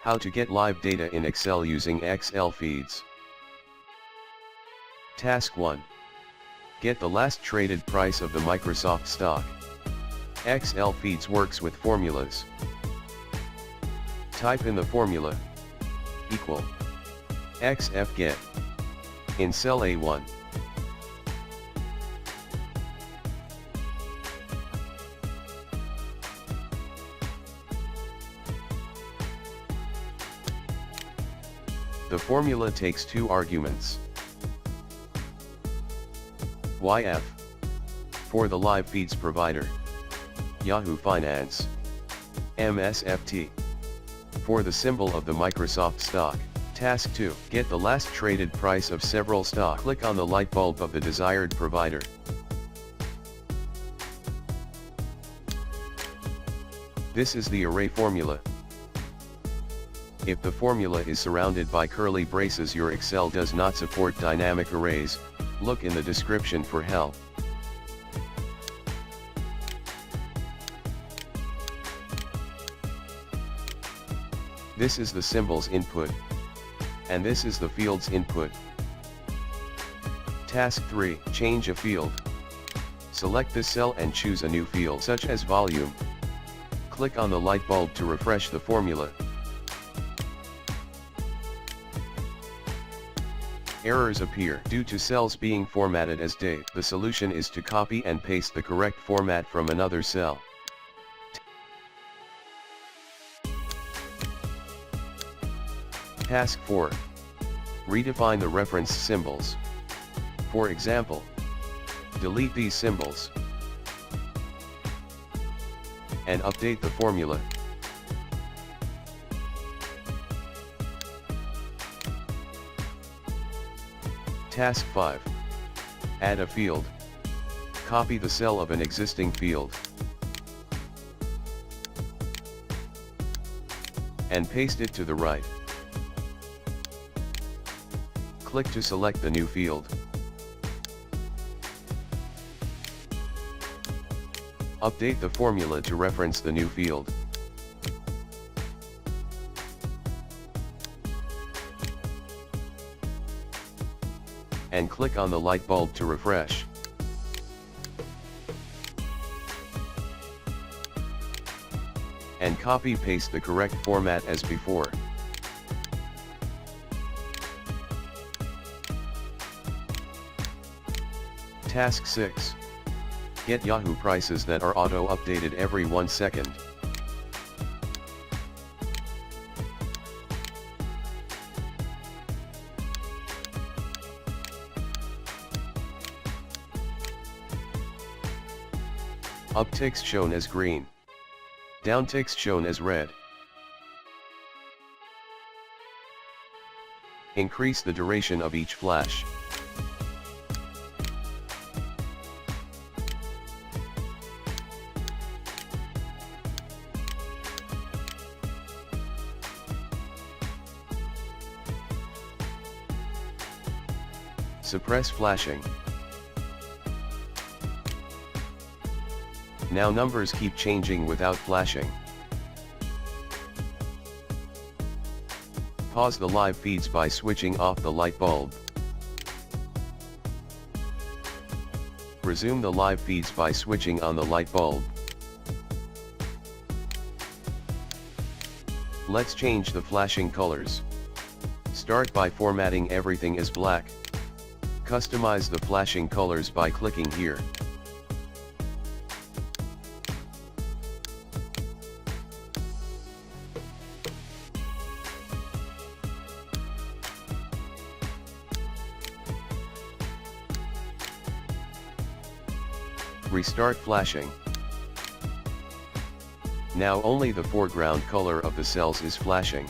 How to get live data in Excel using Excel feeds. Task 1. Get the last traded price of the Microsoft stock. Excel feeds works with formulas. Type in the formula equal XF get in cell A1. The formula takes two arguments. YF for the live feeds provider, Yahoo Finance. MSFT for the symbol of the Microsoft stock. Task 2. Get the last traded price of several stock. Click on the light bulb of the desired provider. This is the array formula. If the formula is surrounded by curly braces, your Excel does not support dynamic arrays. Look in the description for help. This is the symbol's input, and this is the field's input. Task 3. Change a field. Select this cell and choose a new field such as volume. Click on the light bulb to refresh the formula. Errors appear due to cells being formatted as date. The solution is to copy and paste the correct format from another cell. Task 4. Redefine the reference symbols. For example, delete these symbols and update the formula. Task 5. Add a field. Copy the cell of an existing field and paste it to the right. Click to select the new field. Update the formula to reference the new field. And click on the light bulb to refresh. And copy-paste the correct format as before. Task 6. Get Yahoo prices that are auto-updated every 1 second. Upticks shown as green. Downticks shown as red. Increase the duration of each flash. Suppress flashing. Now numbers keep changing without flashing. Pause the live feeds by switching off the light bulb. Resume the live feeds by switching on the light bulb. Let's change the flashing colors. Start by formatting everything as black. Customize the flashing colors by clicking here. Restart flashing. Now only the foreground color of the cells is flashing.